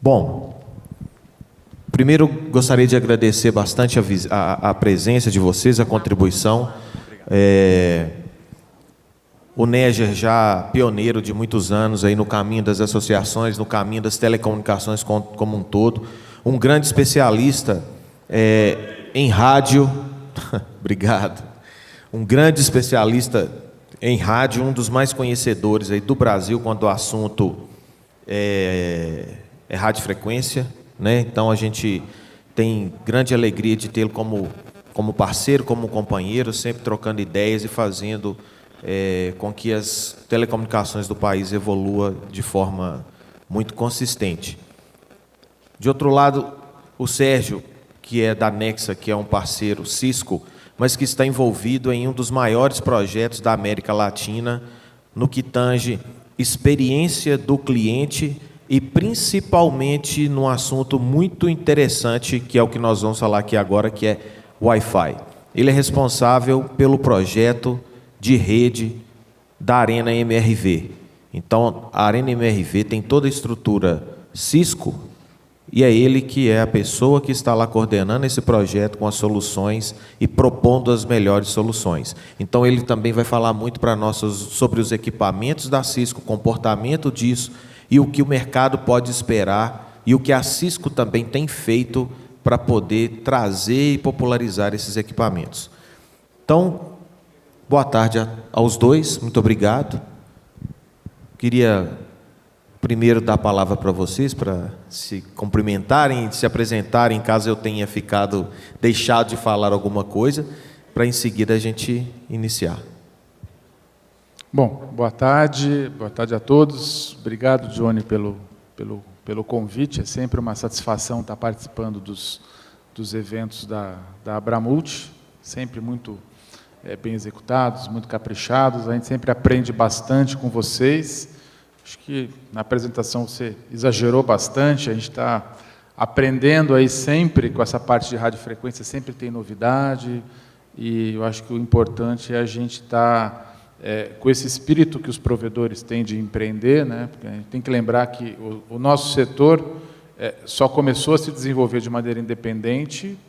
Bom, primeiro gostaria de agradecer bastante a presença de vocês, a contribuição. O Neger, já pioneiro de muitos anos aí no caminho das associações, no caminho das telecomunicações como um todo, um grande especialista em rádio, obrigado, um grande especialista em rádio, um dos mais conhecedores aí do Brasil quando o assunto é radiofrequência, né? Então a gente tem grande alegria de tê-lo como parceiro, como companheiro, sempre trocando ideias e fazendo com que as telecomunicações do país evolua de forma muito consistente. De outro lado, o Sérgio, que é da Nexa, que é um parceiro Cisco, mas que está envolvido em um dos maiores projetos da América Latina, no que tange experiência do cliente e principalmente num assunto muito interessante, que é o que nós vamos falar aqui agora, que é Wi-Fi. Ele é responsável pelo projeto de rede da Arena MRV. Então, a Arena MRV tem toda a estrutura Cisco e é ele que é a pessoa que está lá coordenando esse projeto com as soluções e propondo as melhores soluções. Então, ele também vai falar muito para nós sobre os equipamentos da Cisco, o comportamento disso e o que o mercado pode esperar e o que a Cisco também tem feito para poder trazer e popularizar esses equipamentos. Então, boa tarde aos dois, muito obrigado. Queria primeiro dar a palavra para vocês, para se cumprimentarem, se apresentarem, caso eu tenha deixado de falar alguma coisa, para em seguida a gente iniciar. Bom, boa tarde a todos. Obrigado, Johnny, pelo convite. É sempre uma satisfação estar participando dos eventos da Abramult, sempre muito bem executados, muito caprichados. A gente sempre aprende bastante com vocês. Acho que na apresentação você exagerou bastante. A gente está aprendendo aí sempre com essa parte de radiofrequência, sempre tem novidade. E eu acho que o importante é a gente estar com esse espírito que os provedores têm de empreender, né? Porque a gente tem que lembrar que o nosso setor só começou a se desenvolver de maneira independente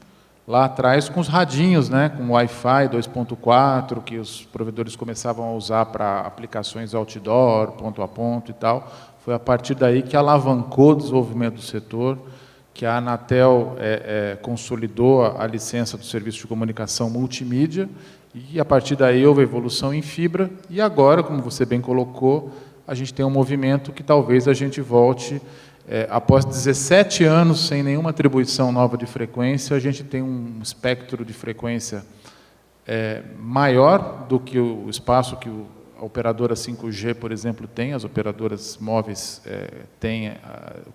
lá atrás com os radinhos, né? Com o Wi-Fi 2.4, que os provedores começavam a usar para aplicações outdoor, ponto a ponto e tal. Foi a partir daí que alavancou o desenvolvimento do setor, que a Anatel consolidou a licença do serviço de comunicação multimídia, e a partir daí houve evolução em fibra, e agora, como você bem colocou, a gente tem um movimento que talvez a gente volte, após 17 anos sem nenhuma atribuição nova de frequência, a gente tem um espectro de frequência maior do que o espaço que a operadora 5G, por exemplo, tem, as operadoras móveis têm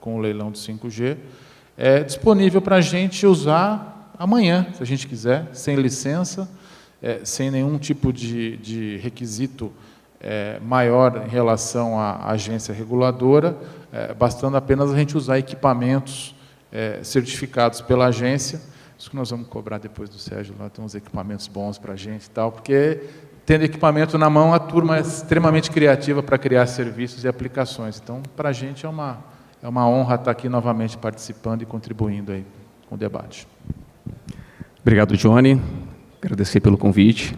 com o leilão do 5G, disponível para a gente usar amanhã, se a gente quiser, sem licença, sem nenhum tipo de requisito maior em relação à agência reguladora, bastando apenas a gente usar equipamentos certificados pela agência. Isso que nós vamos cobrar depois do Sérgio, lá tem uns equipamentos bons para a gente e tal, porque tendo equipamento na mão, a turma é extremamente criativa para criar serviços e aplicações. Então, para a gente é uma honra estar aqui novamente participando e contribuindo aí com o debate. Obrigado, Johnny. Agradecer pelo convite.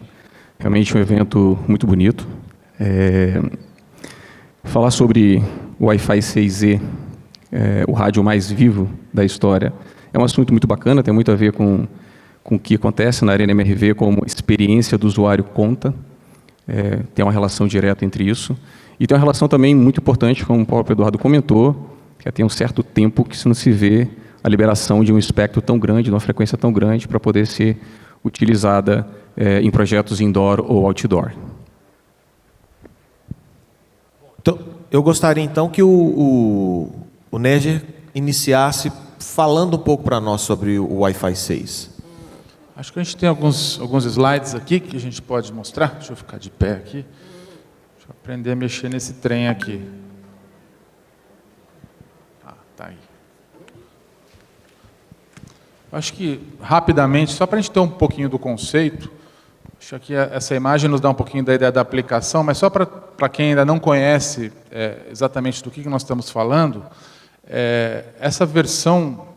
Realmente um evento muito bonito. Falar sobre o Wi-Fi 6E, o rádio mais vivo da história, é um assunto muito bacana, tem muito a ver com o que acontece na Arena MRV, como experiência do usuário conta. Tem uma relação direta entre isso. E tem uma relação também muito importante, como o próprio Eduardo comentou, que tem um certo tempo que não se vê a liberação de um espectro tão grande, de uma frequência tão grande, para poder ser utilizada em projetos indoor ou outdoor. Então, eu gostaria, então, que o Neger iniciasse falando um pouco para nós sobre o Wi-Fi 6. Acho que a gente tem alguns slides aqui que a gente pode mostrar. Deixa eu ficar de pé aqui. Deixa eu aprender a mexer nesse trem aqui. Tá aí. Acho que, rapidamente, só para a gente ter um pouquinho do conceito, acho que essa imagem nos dá um pouquinho da ideia da aplicação, mas só para quem ainda não conhece exatamente do que nós estamos falando, Essa versão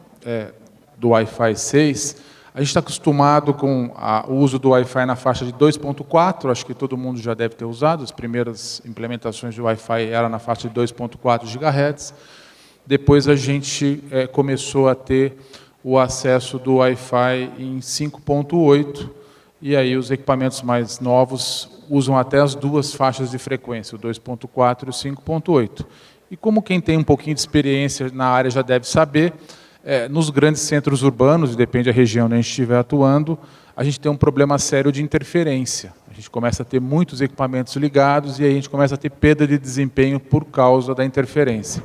do Wi-Fi 6, a gente está acostumado com o uso do Wi-Fi na faixa de 2.4, acho que todo mundo já deve ter usado, as primeiras implementações de Wi-Fi eram na faixa de 2.4 GHz, depois a gente começou a ter o acesso do Wi-Fi em 5.8, e aí os equipamentos mais novos usam até as duas faixas de frequência, o 2.4 e o 5.8. E como quem tem um pouquinho de experiência na área já deve saber, nos grandes centros urbanos, e depende da região onde a gente estiver atuando, a gente tem um problema sério de interferência. A gente começa a ter muitos equipamentos ligados e aí a gente começa a ter perda de desempenho por causa da interferência.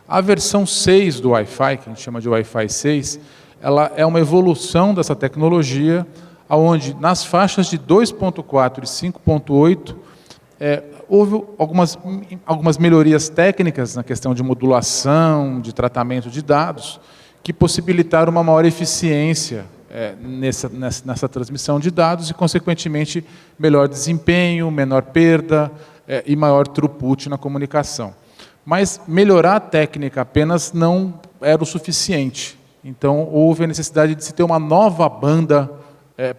A versão 6 do Wi-Fi, que a gente chama de Wi-Fi 6, ela é uma evolução dessa tecnologia, onde nas faixas de 2.4 e 5.8, houve algumas melhorias técnicas na questão de modulação, de tratamento de dados, que possibilitaram uma maior eficiência nessa transmissão de dados e, consequentemente, melhor desempenho, menor perda e maior throughput na comunicação. Mas melhorar a técnica apenas não era o suficiente. Então, houve a necessidade de se ter uma nova banda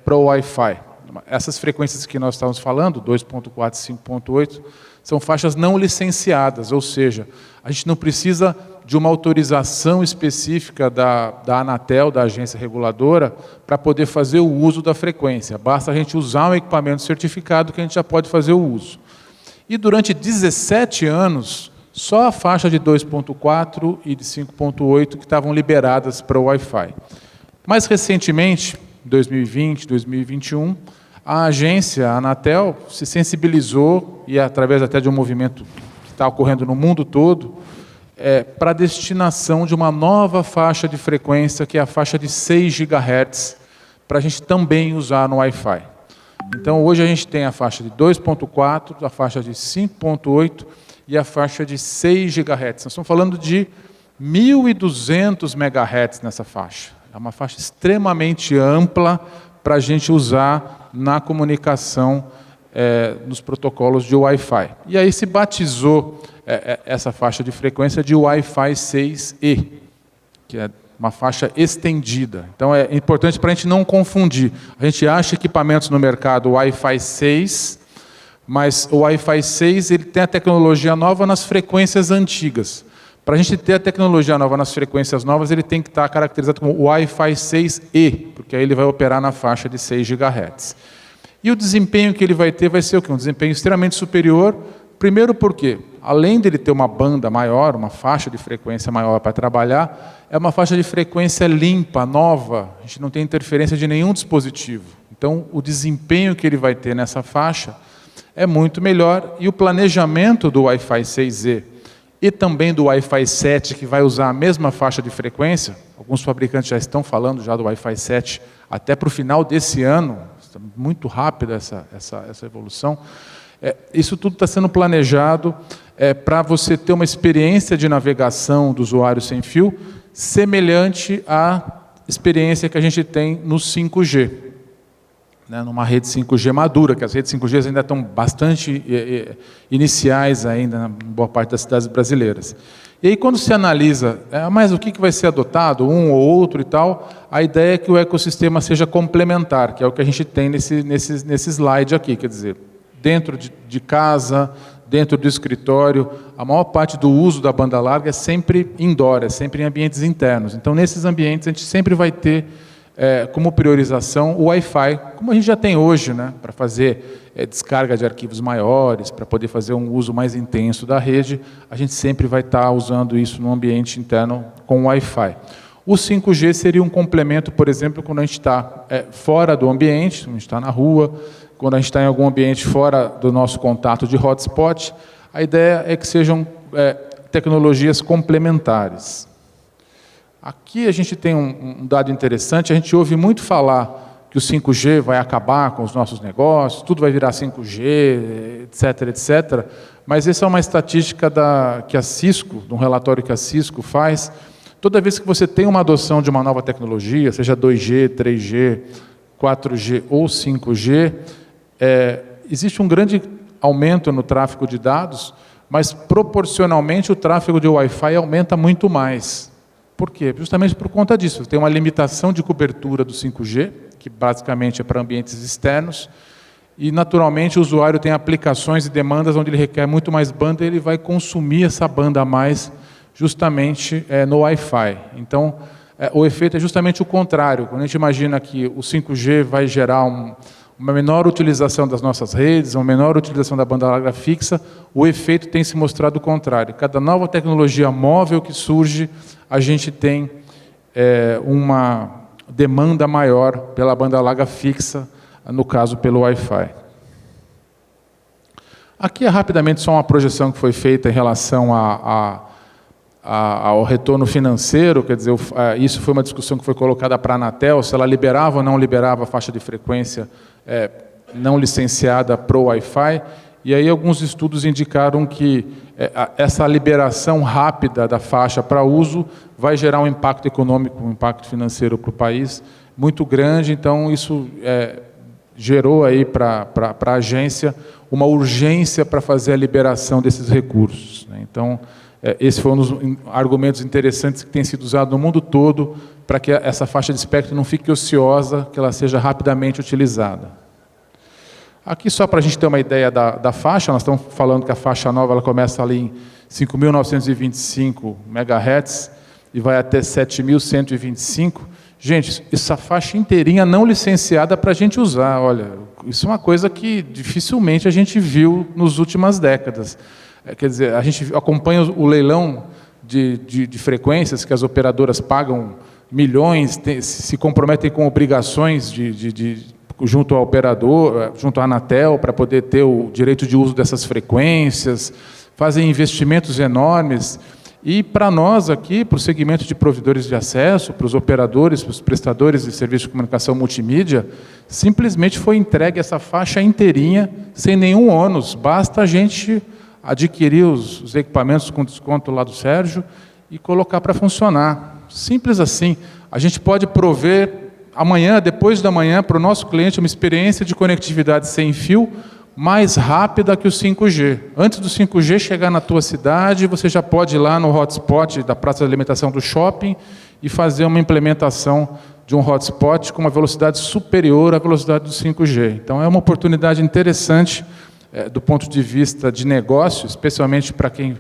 para o Wi-Fi. Essas frequências que nós estávamos falando, 2.4 e 5.8, são faixas não licenciadas, ou seja, a gente não precisa de uma autorização específica da Anatel, da agência reguladora, para poder fazer o uso da frequência. Basta a gente usar um equipamento certificado que a gente já pode fazer o uso. E durante 17 anos, só a faixa de 2.4 e de 5.8 que estavam liberadas para o Wi-Fi. Mais recentemente, em 2020, 2021, a agência, a Anatel, se sensibilizou, e através até de um movimento que está ocorrendo no mundo todo, para a destinação de uma nova faixa de frequência, que é a faixa de 6 GHz, para a gente também usar no Wi-Fi. Então, hoje a gente tem a faixa de 2.4, a faixa de 5.8 e a faixa de 6 GHz. Nós estamos falando de 1.200 MHz nessa faixa. É uma faixa extremamente ampla para a gente usar na comunicação nos protocolos de Wi-Fi. E aí se batizou essa faixa de frequência de Wi-Fi 6E, que é uma faixa estendida. Então é importante para a gente não confundir. A gente acha equipamentos no mercado Wi-Fi 6, mas o Wi-Fi 6 ele tem a tecnologia nova nas frequências antigas. Para a gente ter a tecnologia nova nas frequências novas, ele tem que estar caracterizado como Wi-Fi 6E, porque aí ele vai operar na faixa de 6 GHz. E o desempenho que ele vai ter vai ser o quê? Um desempenho extremamente superior. Primeiro porque, além dele ter uma banda maior, uma faixa de frequência maior para trabalhar, é uma faixa de frequência limpa, nova. A gente não tem interferência de nenhum dispositivo. Então, o desempenho que ele vai ter nessa faixa é muito melhor. E o planejamento do Wi-Fi 6E e também do Wi-Fi 7, que vai usar a mesma faixa de frequência, alguns fabricantes já estão falando já do Wi-Fi 7 até para o final desse ano, está muito rápida essa evolução. Isso tudo está sendo planejado para você ter uma experiência de navegação do usuário sem fio semelhante à experiência que a gente tem no 5G. Numa rede 5G madura, que as redes 5G ainda estão bastante iniciais ainda, na boa parte das cidades brasileiras. E aí, quando se analisa, mas o que vai ser adotado, um ou outro e tal, a ideia é que o ecossistema seja complementar, que é o que a gente tem nesse slide aqui, quer dizer, dentro de casa, dentro do escritório, a maior parte do uso da banda larga é sempre indoor, é sempre em ambientes internos. Então, nesses ambientes, a gente sempre vai ter como priorização o Wi-Fi, como a gente já tem hoje, para fazer descarga de arquivos maiores, para poder fazer um uso mais intenso da rede, a gente sempre vai estar usando isso no ambiente interno com o Wi-Fi. O 5G seria um complemento, por exemplo, quando a gente está fora do ambiente, quando a gente está na rua, quando a gente está em algum ambiente fora do nosso contato de hotspot, a ideia é que sejam tecnologias complementares. Aqui a gente tem um dado interessante, a gente ouve muito falar que o 5G vai acabar com os nossos negócios, tudo vai virar 5G, etc., etc., mas essa é uma estatística que a Cisco, de um relatório que a Cisco faz. Toda vez que você tem uma adoção de uma nova tecnologia, seja 2G, 3G, 4G ou 5G, existe um grande aumento no tráfego de dados, mas proporcionalmente o tráfego de Wi-Fi aumenta muito mais. Por quê? Justamente por conta disso. Tem uma limitação de cobertura do 5G, que basicamente é para ambientes externos, e naturalmente o usuário tem aplicações e demandas onde ele requer muito mais banda e ele vai consumir essa banda a mais justamente no Wi-Fi. Então, o efeito é justamente o contrário. Quando a gente imagina que o 5G vai gerar uma menor utilização das nossas redes, uma menor utilização da banda larga fixa, o efeito tem se mostrado o contrário. Cada nova tecnologia móvel que surge, a gente tem uma demanda maior pela banda larga fixa, no caso pelo Wi-Fi. Aqui é rapidamente só uma projeção que foi feita em relação ao retorno financeiro, quer dizer, isso foi uma discussão que foi colocada para a Anatel, se ela liberava ou não liberava a faixa de frequência não licenciada para o Wi-Fi, e aí alguns estudos indicaram que essa liberação rápida da faixa para uso vai gerar um impacto econômico, um impacto financeiro para o país muito grande, então isso gerou aí para a agência uma urgência para fazer a liberação desses recursos, né? Então, esse foi um dos argumentos interessantes que tem sido usado no mundo todo para que essa faixa de espectro não fique ociosa, que ela seja rapidamente utilizada. Aqui, só para a gente ter uma ideia da faixa, nós estamos falando que a faixa nova ela começa ali em 5.925 MHz e vai até 7.125. Gente, essa faixa inteirinha não licenciada para a gente usar. Olha, isso é uma coisa que dificilmente a gente viu nas últimas décadas. Quer dizer, a gente acompanha o leilão de frequências que as operadoras pagam milhões, se comprometem com obrigações junto ao operador, junto à Anatel, para poder ter o direito de uso dessas frequências, fazem investimentos enormes. E para nós aqui, para o segmento de provedores de acesso, para os operadores, para os prestadores de serviço de comunicação multimídia, simplesmente foi entregue essa faixa inteirinha, sem nenhum ônus, basta a gente adquirir os equipamentos com desconto lá do Sérgio e colocar para funcionar. Simples assim. A gente pode prover amanhã, depois da manhã, para o nosso cliente uma experiência de conectividade sem fio mais rápida que o 5G. Antes do 5G chegar na tua cidade, você já pode ir lá no hotspot da praça de alimentação do shopping e fazer uma implementação de um hotspot com uma velocidade superior à velocidade do 5G. Então, é uma oportunidade interessante do ponto de vista de negócio, especialmente para quem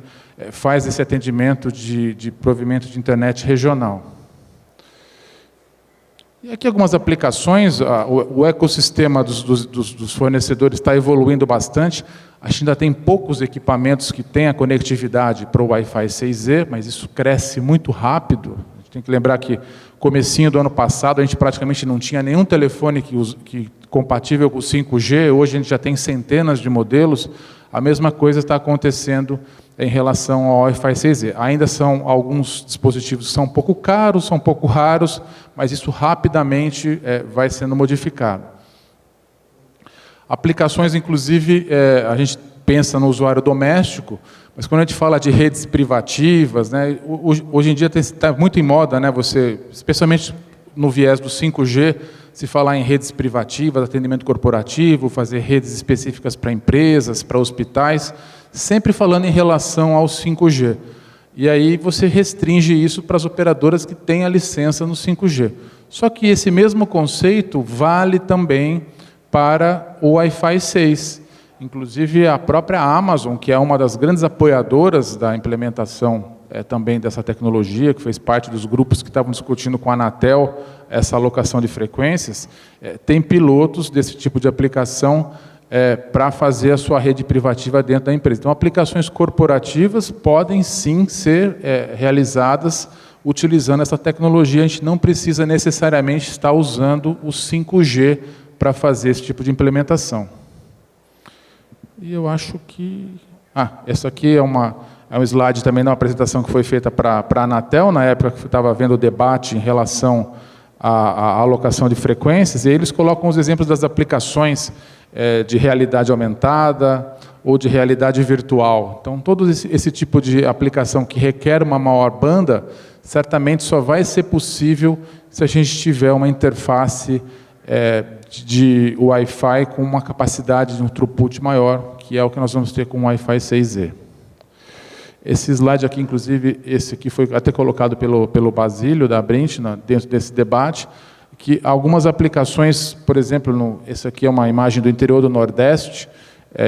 faz esse atendimento de provimento de internet regional. E aqui algumas aplicações, o ecossistema dos fornecedores está evoluindo bastante, a gente ainda tem poucos equipamentos que têm a conectividade para o Wi-Fi 6E, mas isso cresce muito rápido. A gente tem que lembrar que, comecinho do ano passado, a gente praticamente não tinha nenhum telefone compatível com o 5G, hoje a gente já tem centenas de modelos, a mesma coisa está acontecendo em relação ao Wi-Fi 6E. Ainda são alguns dispositivos que são um pouco caros, são um pouco raros, mas isso rapidamente vai sendo modificado. Aplicações, inclusive, a gente pensa no usuário doméstico, mas quando a gente fala de redes privativas, né, hoje em dia está muito em moda, né, especialmente no viés do 5G, se falar em redes privativas, atendimento corporativo, fazer redes específicas para empresas, para hospitais, sempre falando em relação ao 5G. E aí você restringe isso para as operadoras que têm a licença no 5G. Só que esse mesmo conceito vale também para o Wi-Fi 6. Inclusive a própria Amazon, que é uma das grandes apoiadoras da implementação também dessa tecnologia, que fez parte dos grupos que estavam discutindo com a Anatel essa alocação de frequências, tem pilotos desse tipo de aplicação para fazer a sua rede privativa dentro da empresa. Então, aplicações corporativas podem sim ser realizadas utilizando essa tecnologia. A gente não precisa necessariamente estar usando o 5G para fazer esse tipo de implementação. E eu acho que... essa aqui é um slide também de uma apresentação que foi feita para a Anatel, na época que estava havendo o debate em relação à alocação de frequências, e eles colocam os exemplos das aplicações de realidade aumentada ou de realidade virtual. Então, todo esse tipo de aplicação que requer uma maior banda, certamente só vai ser possível se a gente tiver uma interface de Wi-Fi com uma capacidade de um throughput maior, que é o que nós vamos ter com o Wi-Fi 6E. Esse slide aqui, inclusive, esse aqui foi até colocado pelo Basílio, da Brint, dentro desse debate, que algumas aplicações, por exemplo, esse aqui é uma imagem do interior do Nordeste,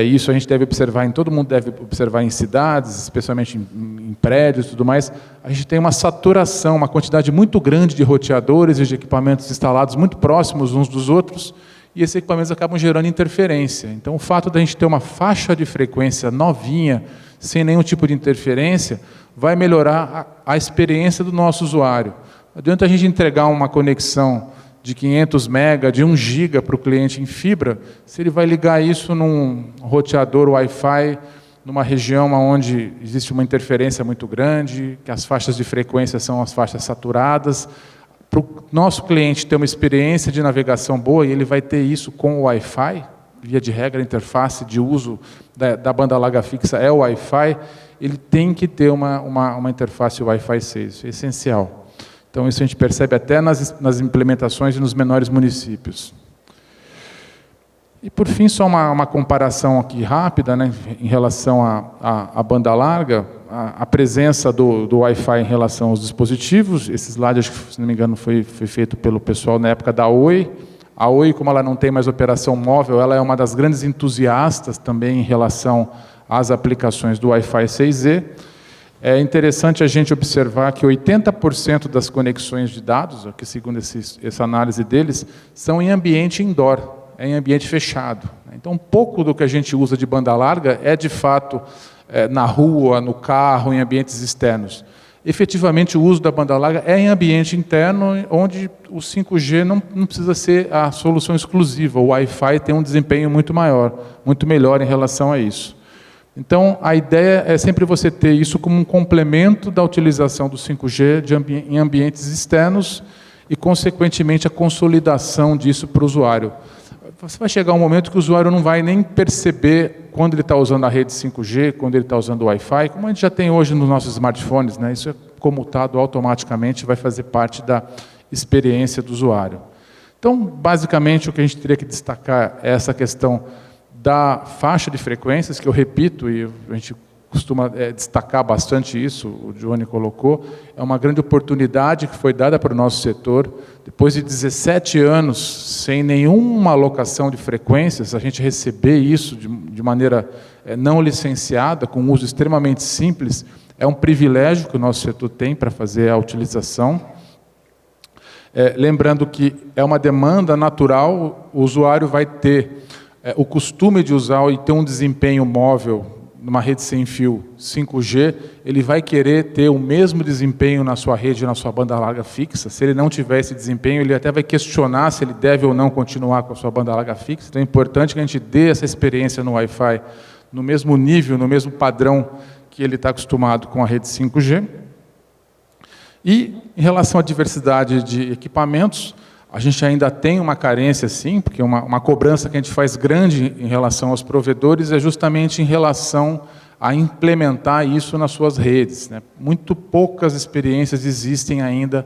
isso a gente deve observar todo mundo deve observar em cidades, especialmente em prédios e tudo mais. A gente tem uma saturação, uma quantidade muito grande de roteadores e de equipamentos instalados muito próximos uns dos outros, e esses equipamentos acabam gerando interferência. Então, o fato da gente ter uma faixa de frequência novinha, sem nenhum tipo de interferência, vai melhorar a experiência do nosso usuário. Não adianta a gente entregar uma conexão de 500 MB, de 1 GB para o cliente em fibra, se ele vai ligar isso num roteador Wi-Fi, numa região onde existe uma interferência muito grande, que as faixas de frequência são as faixas saturadas. Para o nosso cliente ter uma experiência de navegação boa, e ele vai ter isso com o Wi-Fi, via de regra, a interface de uso da banda larga fixa é o Wi-Fi, ele tem que ter uma interface Wi-Fi 6, isso é essencial. Então, isso a gente percebe até nas implementações e nos menores municípios. E, por fim, só uma comparação aqui rápida, né, em relação à banda larga, a presença do Wi-Fi em relação aos dispositivos. Esse slide, acho que, se não me engano, foi feito pelo pessoal na época da Oi. A Oi, como ela não tem mais operação móvel, ela é uma das grandes entusiastas também em relação às aplicações do Wi-Fi 6E. É interessante a gente observar que 80% das conexões de dados, que segundo essa análise deles, são em ambiente indoor, em ambiente fechado. Então, pouco do que a gente usa de banda larga é, de fato, na rua, no carro, em ambientes externos. Efetivamente, o uso da banda larga é em ambiente interno, onde o 5G não precisa ser a solução exclusiva. O Wi-Fi tem um desempenho muito maior, muito melhor em relação a isso. Então, a ideia é sempre você ter isso como um complemento da utilização do 5G em ambientes externos e, consequentemente, a consolidação disso para o usuário. Você vai chegar um momento que o usuário não vai nem perceber quando ele está usando a rede 5G, quando ele está usando o Wi-Fi, como a gente já tem hoje nos nossos smartphones, né? Isso é comutado automaticamente, vai fazer parte da experiência do usuário. Então, basicamente, o que a gente teria que destacar é essa questão da faixa de frequências, que eu repito, e a gente costuma destacar bastante isso, o Johnny colocou, é uma grande oportunidade que foi dada para o nosso setor. Depois de 17 anos sem nenhuma alocação de frequências, a gente receber isso de maneira não licenciada, com um uso extremamente simples, é um privilégio que o nosso setor tem para fazer a utilização. Lembrando que é uma demanda natural, o usuário vai ter o costume de usar e ter um desempenho móvel numa rede sem fio 5G, ele vai querer ter o mesmo desempenho na sua rede, na sua banda larga fixa. Se ele não tiver esse desempenho, ele até vai questionar se ele deve ou não continuar com a sua banda larga fixa. Então é importante que a gente dê essa experiência no Wi-Fi no mesmo nível, no mesmo padrão que ele está acostumado com a rede 5G. E, em relação à diversidade de equipamentos, a gente ainda tem uma carência, sim, porque uma cobrança que a gente faz grande em relação aos provedores é justamente em relação a implementar isso nas suas redes, né? Muito poucas experiências existem ainda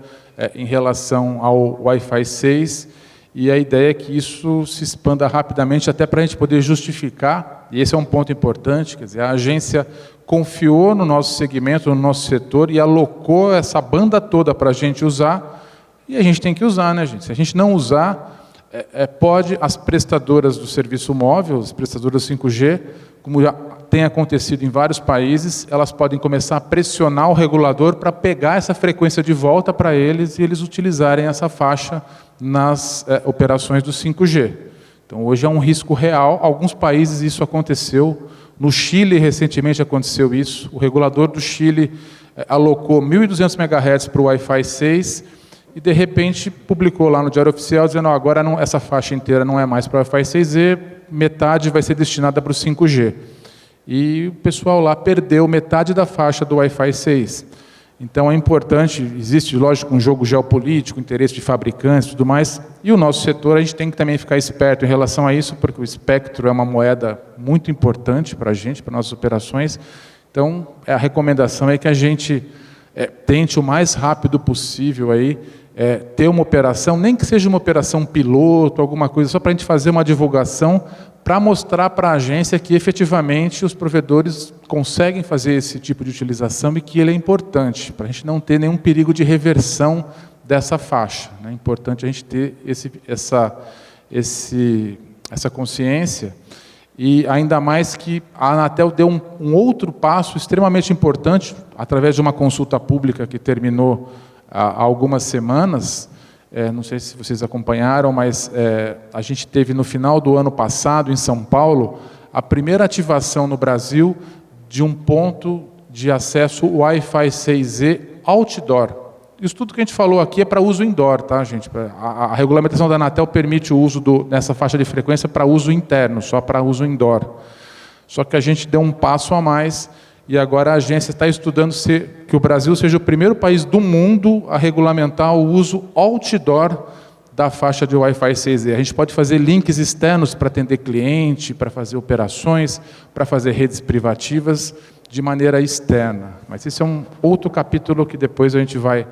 em relação ao Wi-Fi 6, e a ideia é que isso se expanda rapidamente, até para a gente poder justificar, e esse é um ponto importante, quer dizer, a agência confiou no nosso segmento, no nosso setor, e alocou essa banda toda para a gente usar. E a gente tem que usar, né, gente? Se a gente não usar, pode as prestadoras do serviço móvel, as prestadoras 5G, como já tem acontecido em vários países, elas podem começar a pressionar o regulador para pegar essa frequência de volta para eles e eles utilizarem essa faixa nas operações do 5G. Então, hoje é um risco real. Alguns países isso aconteceu. No Chile, recentemente, aconteceu isso. O regulador do Chile alocou 1.200 MHz para o Wi-Fi 6, e, de repente, publicou lá no Diário Oficial, dizendo, agora não, essa faixa inteira não é mais para o Wi-Fi 6E, metade vai ser destinada para o 5G. E o pessoal lá perdeu metade da faixa do Wi-Fi 6. Então, é importante, existe, lógico, um jogo geopolítico, interesse de fabricantes e tudo mais, e o nosso setor, a gente tem que também ficar esperto em relação a isso, porque o espectro é uma moeda muito importante para a gente, para nossas operações. Então, a recomendação é que a gente tente o mais rápido possível aí, ter uma operação, nem que seja uma operação piloto, alguma coisa, só para a gente fazer uma divulgação, para mostrar para a agência que efetivamente os provedores conseguem fazer esse tipo de utilização e que ele é importante, para a gente não ter nenhum perigo de reversão dessa faixa. É importante a gente ter essa consciência, e ainda mais que a Anatel deu um outro passo extremamente importante, através de uma consulta pública que terminou há algumas semanas. Não sei se vocês acompanharam, mas a gente teve no final do ano passado, em São Paulo, a primeira ativação no Brasil de um ponto de acesso Wi-Fi 6E outdoor. Isso tudo que a gente falou aqui é para uso indoor, tá, gente? A regulamentação da Anatel permite o uso dessa faixa de frequência para uso interno, só para uso indoor. Só que a gente deu um passo a mais, e agora a agência está estudando que o Brasil seja o primeiro país do mundo a regulamentar o uso outdoor da faixa de Wi-Fi 6E. A gente pode fazer links externos para atender cliente, para fazer operações, para fazer redes privativas de maneira externa. Mas esse é um outro capítulo que depois a gente vai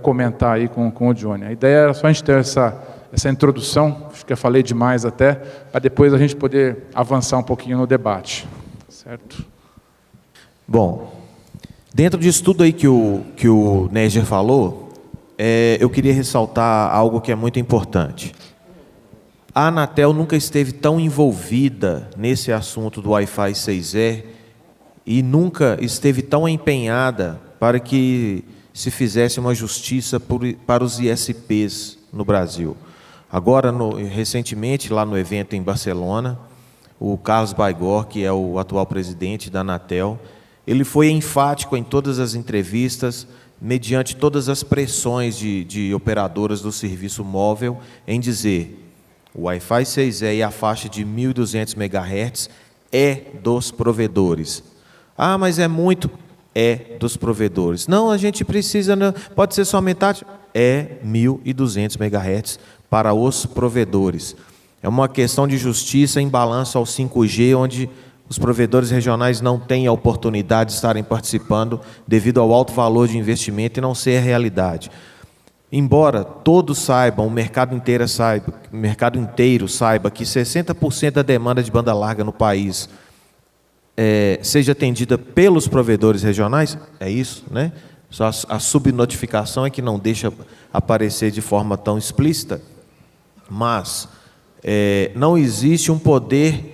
comentar aí com o Johnny. A ideia era só a gente ter essa introdução, acho que eu falei demais até, para depois a gente poder avançar um pouquinho no debate. Certo? Bom, dentro disso tudo aí que o Néger falou, eu queria ressaltar algo que é muito importante. A Anatel nunca esteve tão envolvida nesse assunto do Wi-Fi 6E e nunca esteve tão empenhada para que se fizesse uma justiça para os ISPs no Brasil. Agora, recentemente, lá no evento em Barcelona, o Carlos Baigor, que é o atual presidente da Anatel, ele foi enfático em todas as entrevistas, mediante todas as pressões de operadoras do serviço móvel, em dizer: o Wi-Fi 6E e a faixa de 1.200 MHz é dos provedores. Ah, mas é muito? É dos provedores. Não, a gente precisa, pode ser só metade? É 1.200 MHz para os provedores. É uma questão de justiça em balanço ao 5G, onde os provedores regionais não têm a oportunidade de estarem participando devido ao alto valor de investimento e não ser a realidade. Embora todos saibam, o mercado inteiro saiba que 60% da demanda de banda larga no país seja atendida pelos provedores regionais, é isso, né? Só a subnotificação é que não deixa aparecer de forma tão explícita, mas não existe um poder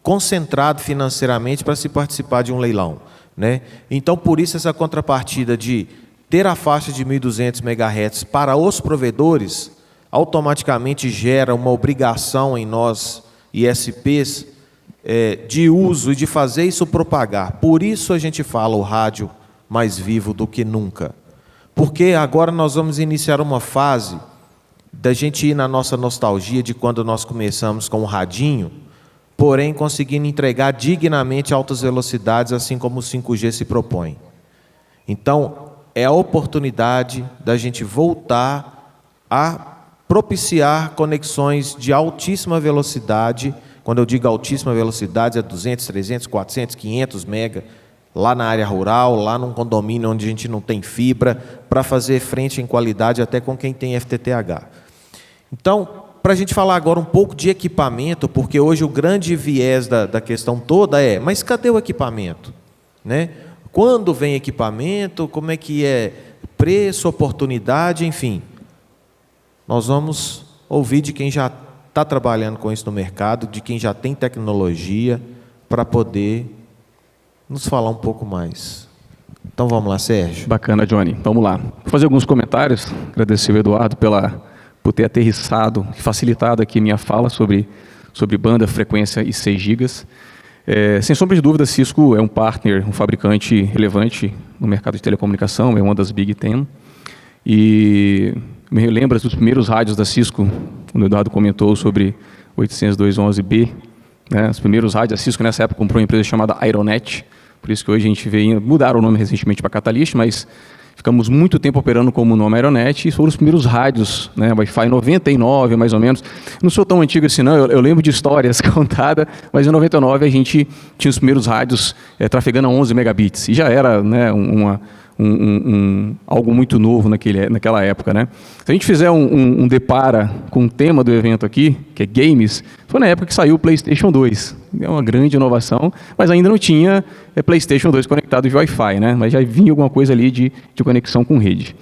concentrado financeiramente para se participar de um leilão, né? Então, por isso, essa contrapartida de ter a faixa de 1.200 MHz para os provedores automaticamente gera uma obrigação em nós, ISPs, de uso e de fazer isso propagar. Por isso a gente fala o rádio mais vivo do que nunca. Porque agora nós vamos iniciar uma fase da gente ir na nossa nostalgia de quando nós começamos com o radinho, porém conseguindo entregar dignamente altas velocidades, assim como o 5G se propõe. Então, é a oportunidade da gente voltar a propiciar conexões de altíssima velocidade. Quando eu digo altíssima velocidade, é 200, 300, 400, 500 mega, lá na área rural, lá num condomínio onde a gente não tem fibra, para fazer frente em qualidade até com quem tem FTTH. Então, para a gente falar agora um pouco de equipamento, porque hoje o grande viés da questão toda mas cadê o equipamento? Né? Quando vem equipamento, como é que é preço, oportunidade, enfim. Nós vamos ouvir de quem já está trabalhando com isso no mercado, de quem já tem tecnologia, para poder nos falar um pouco mais. Então vamos lá, Sérgio. Bacana, Johnny. Vamos lá. Vou fazer alguns comentários. Agradecer ao Eduardo por ter aterrissado e facilitado aqui minha fala sobre banda, frequência e 6 GB. Sem sombra de dúvida, a Cisco é um partner, um fabricante relevante no mercado de telecomunicação, é uma das Big Ten. E me lembra dos primeiros rádios da Cisco, quando o Eduardo comentou sobre 802.11b. Né? Os primeiros rádios, a Cisco nessa época comprou uma empresa chamada Aeronet, por isso que hoje a gente vê, mudaram o nome recentemente para Catalyst, mas ficamos muito tempo operando como o nome Aeronet, e foram os primeiros rádios, né, Wi-Fi 99, mais ou menos. Não sou tão antigo assim, não, eu lembro de histórias contadas, mas em 99 a gente tinha os primeiros rádios trafegando a 11 megabits, e já era, né, algo muito novo naquela época, né? Se a gente fizer um depara com o tema do evento aqui, que é games, foi na época que saiu o PlayStation 2. É uma grande inovação, mas ainda não tinha PlayStation 2 conectado de Wi-Fi, né? Mas já vinha alguma coisa ali de conexão com rede.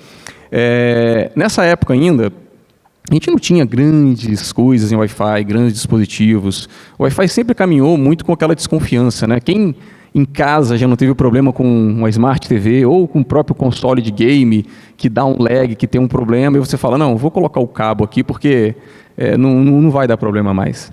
Nessa época ainda, a gente não tinha grandes coisas em Wi-Fi, grandes dispositivos. O Wi-Fi sempre caminhou muito com aquela desconfiança, né? Quem em casa já não teve problema com uma Smart TV ou com o próprio console de game que dá um lag, que tem um problema, e você fala, não, vou colocar o cabo aqui porque não vai dar problema mais.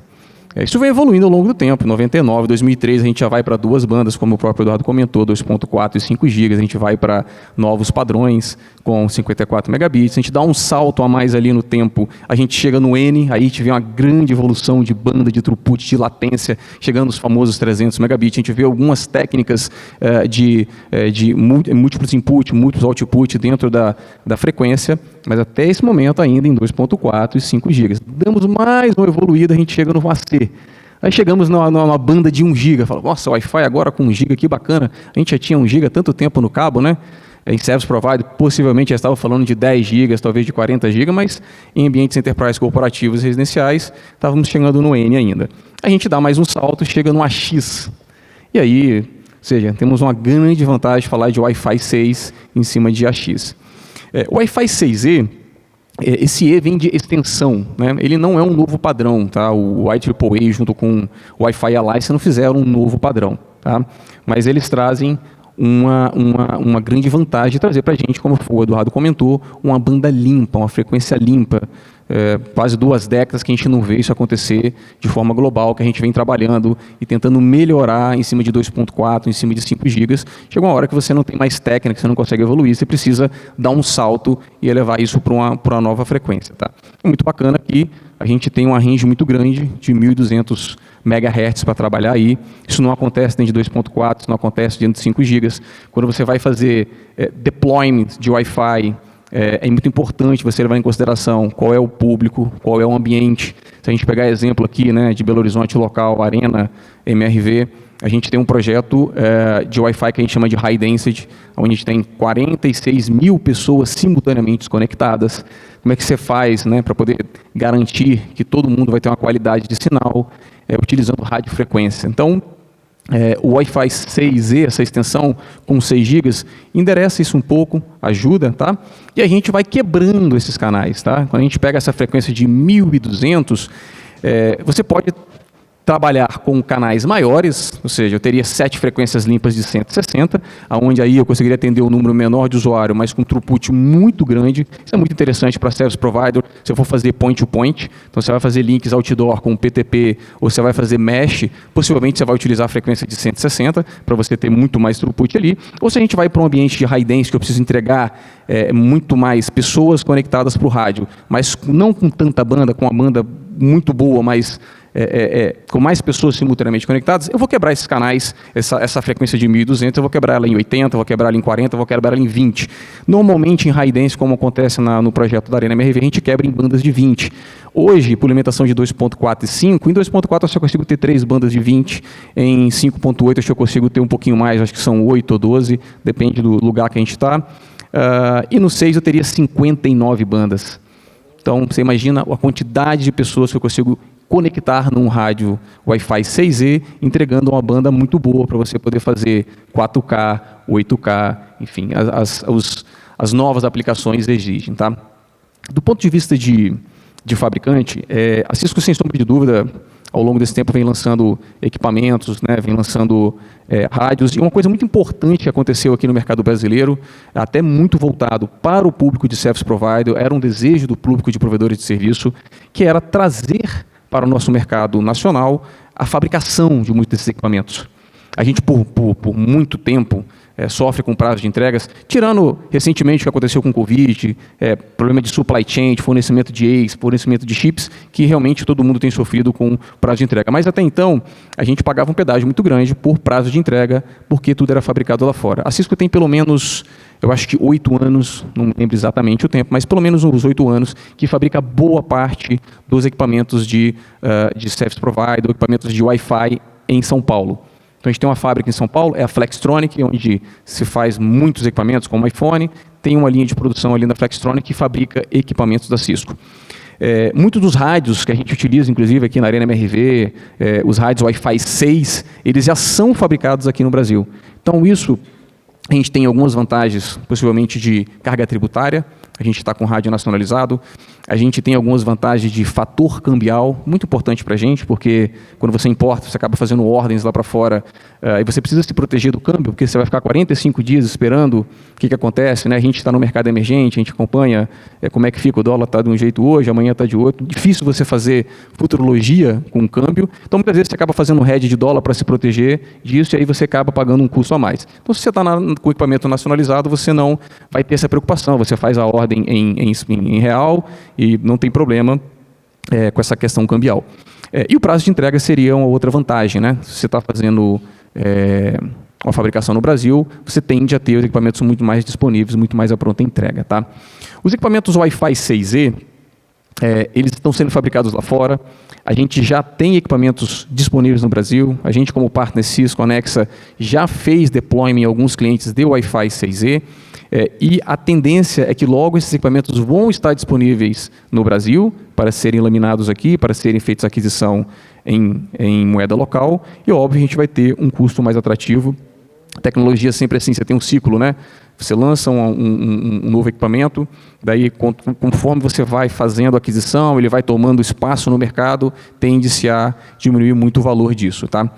Isso vem evoluindo ao longo do tempo. Em 99, 2003, a gente já vai para 2 bandas, como o próprio Eduardo comentou, 2.4 e 5 GB. A gente vai para novos padrões com 54 megabits. A gente dá um salto a mais ali no tempo. A gente chega no N, aí a gente vê uma grande evolução de banda, de throughput, de latência, chegando nos famosos 300 megabits. A gente vê algumas técnicas de múltiplos input, múltiplos output dentro da frequência, mas até esse momento ainda em 2.4 e 5 GB. Damos mais uma evoluída, a gente chega no AC. Aí chegamos numa banda de 1 GB. Fala, nossa, Wi-Fi agora com 1 GB, que bacana. A gente já tinha 1 GB há tanto tempo no cabo, né? Em Service Provider, possivelmente já estava falando de 10 GB, talvez de 40 GB, mas em ambientes enterprise corporativos e residenciais, estávamos chegando no N ainda. A gente dá mais um salto, chega no AX. E aí, ou seja, temos uma grande vantagem de falar de Wi-Fi 6 em cima de AX. O Wi-Fi 6E, esse E vem de extensão, né? Ele não é um novo padrão, tá? O IEEE junto com o Wi-Fi Alliance não fizeram um novo padrão, tá? Mas eles trazem uma grande vantagem de trazer para a gente, como o Eduardo comentou, uma banda limpa, uma frequência limpa. Quase 2 décadas que a gente não vê isso acontecer de forma global, que a gente vem trabalhando e tentando melhorar em cima de 2.4, em cima de 5 GB. Chega uma hora que você não tem mais técnica, você não consegue evoluir, você precisa dar um salto e elevar isso para uma nova frequência. Tá? É muito bacana que a gente tem uma range muito grande de 1.200 MHz para trabalhar aí. Isso não acontece dentro de 2.4, isso não acontece dentro de 5 GB. Quando você vai fazer deployment de Wi-Fi, é muito importante você levar em consideração qual é o público, qual é o ambiente. Se a gente pegar exemplo aqui, né, de Belo Horizonte local, Arena, MRV, a gente tem um projeto de Wi-Fi que a gente chama de High Density, onde a gente tem 46 mil pessoas simultaneamente conectadas. Como é que você faz, né, para poder garantir que todo mundo vai ter uma qualidade de sinal utilizando radiofrequência? Então, o Wi-Fi 6E, essa extensão com 6 GB, endereça isso um pouco, ajuda, tá? E a gente vai quebrando esses canais, tá? Quando a gente pega essa frequência de 1.200, você pode trabalhar com canais maiores, ou seja, eu teria 7 frequências limpas de 160, onde aí eu conseguiria atender um número menor de usuário, mas com throughput muito grande. Isso é muito interessante para service provider, se eu for fazer point-to-point, então você vai fazer links outdoor com PTP, ou você vai fazer mesh, possivelmente você vai utilizar a frequência de 160, para você ter muito mais throughput ali, ou se a gente vai para um ambiente de high density, que eu preciso entregar muito mais pessoas conectadas para o rádio, mas não com tanta banda, com uma banda muito boa, mas com mais pessoas simultaneamente conectadas, eu vou quebrar esses canais, essa frequência de 1.200, eu vou quebrar ela em 80, eu vou quebrar ela em 40, eu vou quebrar ela em 20. Normalmente em high density, como acontece no projeto da Arena MRV, a gente quebra em bandas de 20. Hoje, por limitação de 2.4 e 5, em 2.4 eu só consigo ter 3 bandas de 20, em 5.8 eu só consigo ter um pouquinho mais, acho que são 8 ou 12, depende do lugar que a gente está. E no 6 eu teria 59 bandas. Então, você imagina a quantidade de pessoas que eu consigo conectar num rádio Wi-Fi 6E, entregando uma banda muito boa para você poder fazer 4K, 8K, enfim, as novas aplicações exigem. Tá? Do ponto de vista de fabricante, a Cisco, sem sombra de dúvida, ao longo desse tempo vem lançando equipamentos, né, vem lançando rádios, e uma coisa muito importante que aconteceu aqui no mercado brasileiro, até muito voltado para o público de service provider, era um desejo do público de provedores de serviço, que era trazer para o nosso mercado nacional a fabricação de muitos desses equipamentos. A gente, por muito tempo, sofre com prazo de entregas, tirando recentemente o que aconteceu com o Covid, problema de supply chain, de fornecimento de ACE, fornecimento de chips, que realmente todo mundo tem sofrido com prazo de entrega. Mas até então, a gente pagava um pedágio muito grande por prazo de entrega, porque tudo era fabricado lá fora. A Cisco tem pelo menos, eu acho que 8 anos, não me lembro exatamente o tempo, mas pelo menos uns 8 anos, que fabrica boa parte dos equipamentos de service provider, equipamentos de Wi-Fi em São Paulo. Então, a gente tem uma fábrica em São Paulo, é a Flextronic, onde se faz muitos equipamentos, como o iPhone. Tem uma linha de produção ali na Flextronic que fabrica equipamentos da Cisco. Muitos dos rádios que a gente utiliza, inclusive aqui na Arena MRV, os rádios Wi-Fi 6, eles já são fabricados aqui no Brasil. Então, isso, a gente tem algumas vantagens, possivelmente de carga tributária. A gente está com rádio nacionalizado. A gente tem algumas vantagens de fator cambial, muito importante para a gente, porque quando você importa, você acaba fazendo ordens lá para fora, e você precisa se proteger do câmbio, porque você vai ficar 45 dias esperando o que acontece, né? A gente está no mercado emergente, a gente acompanha como é que fica, o dólar está de um jeito hoje, amanhã está de outro. Difícil você fazer futurologia com o câmbio, então muitas vezes você acaba fazendo um hedge de dólar para se proteger disso, e aí você acaba pagando um custo a mais. Então, se você está com o equipamento nacionalizado, você não vai ter essa preocupação, você faz a ordem em real, e não tem problema com essa questão cambial. E o prazo de entrega seria uma outra vantagem, né? Se você está fazendo uma fabricação no Brasil, você tende a ter os equipamentos muito mais disponíveis, muito mais à pronta entrega. Tá? Os equipamentos Wi-Fi 6E, eles estão sendo fabricados lá fora. A gente já tem equipamentos disponíveis no Brasil. A gente, como partner Cisco, Anexa, já fez deployment em alguns clientes de Wi-Fi 6E. E a tendência é que logo esses equipamentos vão estar disponíveis no Brasil para serem laminados aqui, para serem feitos aquisição em moeda local. E, óbvio, a gente vai ter um custo mais atrativo. A tecnologia sempre assim, você tem um ciclo, né? Você lança um novo equipamento, daí conforme você vai fazendo a aquisição, ele vai tomando espaço no mercado, tende-se a diminuir muito o valor disso. Tá?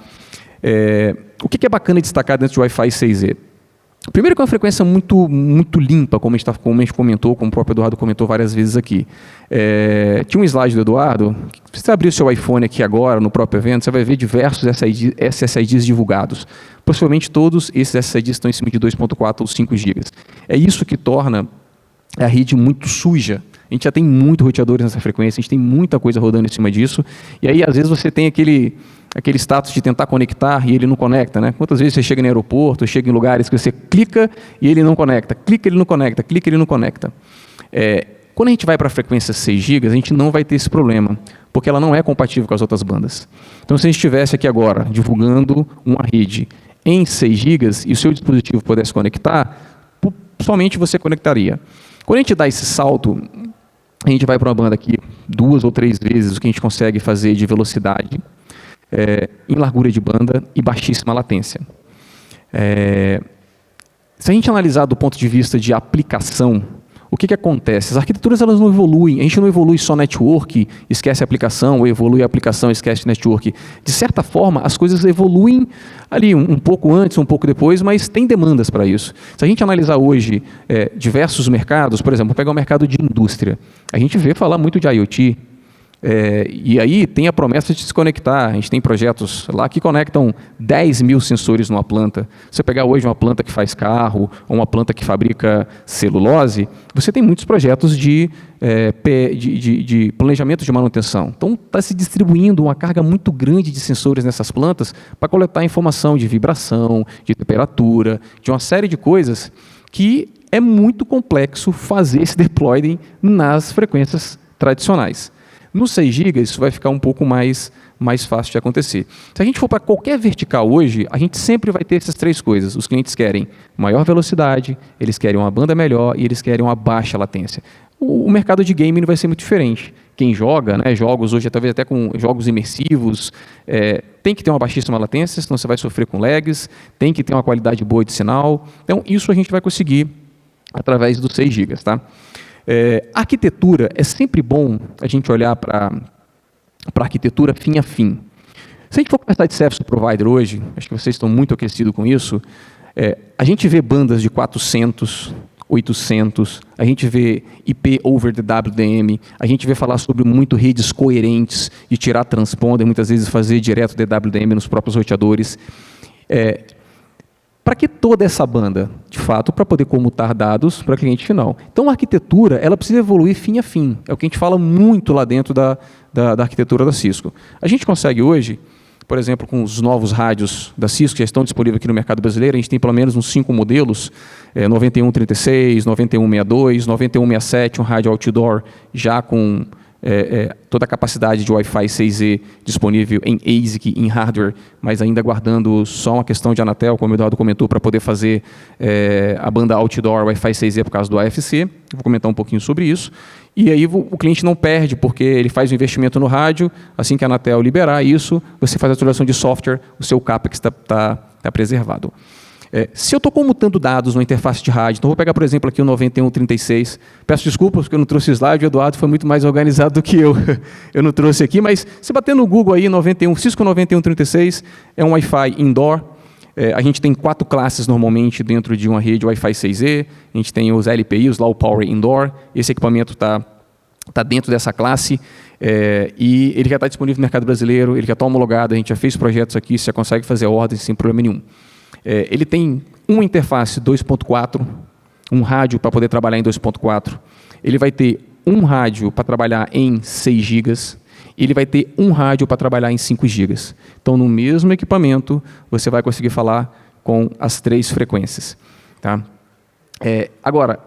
O que é bacana destacar dentro do Wi-Fi 6E? Primeiro que é uma frequência muito limpa, como a gente comentou, como o próprio Eduardo comentou várias vezes aqui. Tinha um slide do Eduardo, se você abrir o seu iPhone aqui agora, no próprio evento, você vai ver diversos SSIDs divulgados. Possivelmente todos esses SSIDs estão em cima de 2.4 ou 5 GB. É isso que torna a rede muito suja. A gente já tem muitos roteadores nessa frequência, a gente tem muita coisa rodando em cima disso, e aí às vezes você tem aquele status de tentar conectar e ele não conecta, né? Quantas vezes você chega no aeroporto, chega em lugares que você clica e ele não conecta, clica, ele não conecta, clica, ele não conecta. Quando a gente vai para a frequência 6 GB, a gente não vai ter esse problema, porque ela não é compatível com as outras bandas. Então, se a gente estivesse aqui agora divulgando uma rede em 6 GB e o seu dispositivo pudesse conectar, somente você conectaria. Quando a gente dá esse salto, a gente vai para uma banda aqui 2 ou 3 vezes o que a gente consegue fazer de velocidade, em largura de banda e baixíssima latência. Se a gente analisar do ponto de vista de aplicação, o que acontece? As arquiteturas elas não evoluem, a gente não evolui só network, esquece a aplicação, ou evolui a aplicação, esquece network. De certa forma, as coisas evoluem ali um pouco antes, um pouco depois, mas tem demandas para isso. Se a gente analisar hoje diversos mercados, por exemplo, vou pegar o mercado de indústria, a gente vê falar muito de IoT, e aí tem a promessa de se conectar. A gente tem projetos lá que conectam 10 mil sensores numa planta. Se você pegar hoje uma planta que faz carro, ou uma planta que fabrica celulose, você tem muitos projetos de planejamento de manutenção. Então está se distribuindo uma carga muito grande de sensores nessas plantas para coletar informação de vibração, de temperatura, de uma série de coisas que é muito complexo fazer esse deploying nas frequências tradicionais. No 6 GB, isso vai ficar um pouco mais fácil de acontecer. Se a gente for para qualquer vertical hoje, a gente sempre vai ter essas 3 coisas. Os clientes querem maior velocidade, eles querem uma banda melhor e eles querem uma baixa latência. O mercado de gaming vai ser muito diferente. Quem joga, né, jogos hoje, talvez até com jogos imersivos, tem que ter uma baixíssima latência, senão você vai sofrer com lags, tem que ter uma qualidade boa de sinal. Então, isso a gente vai conseguir através dos 6 GB. Tá? Arquitetura, é sempre bom a gente olhar para a arquitetura fim a fim. Se a gente for conversar de service provider hoje, acho que vocês estão muito aquecidos com isso, a gente vê bandas de 400, 800, a gente vê IP over the WDM, a gente vê falar sobre muito redes coerentes, de tirar transponder, muitas vezes fazer direto DWDM nos próprios roteadores. Para que toda essa banda? De fato, para poder comutar dados para cliente final. Então, a arquitetura ela precisa evoluir fim a fim. É o que a gente fala muito lá dentro da arquitetura da Cisco. A gente consegue hoje, por exemplo, com os novos rádios da Cisco, que já estão disponíveis aqui no mercado brasileiro, a gente tem pelo menos uns 5 modelos, 9136, 9162, 9167, um rádio outdoor já com toda a capacidade de Wi-Fi 6E disponível em ASIC, em hardware, mas ainda guardando só uma questão de Anatel, como o Eduardo comentou, para poder fazer a banda outdoor Wi-Fi 6E por causa do AFC. Vou comentar um pouquinho sobre isso. E aí o cliente não perde, porque ele faz o investimento no rádio, assim que a Anatel liberar isso, você faz a atualização de software, o seu CAPEX está preservado. Se eu estou comutando dados na interface de rádio, então vou pegar, por exemplo, aqui o 9136. Peço desculpas porque eu não trouxe o slide, o Eduardo foi muito mais organizado do que eu. Eu não trouxe aqui, mas se bater no Google aí, Cisco 9136 é um Wi-Fi indoor. A gente tem 4 classes normalmente dentro de uma rede Wi-Fi 6E. A gente tem os LPI, os Low Power Indoor. Esse equipamento está dentro dessa classe. E ele já está disponível no mercado brasileiro, ele já está homologado, a gente já fez projetos aqui, você já consegue fazer ordens sem problema nenhum. Ele tem uma interface 2.4, um rádio para poder trabalhar em 2.4. Ele vai ter um rádio para trabalhar em 6 GB. Ele vai ter um rádio para trabalhar em 5 GB. Então, no mesmo equipamento, você vai conseguir falar com as 3 frequências. Tá? Agora,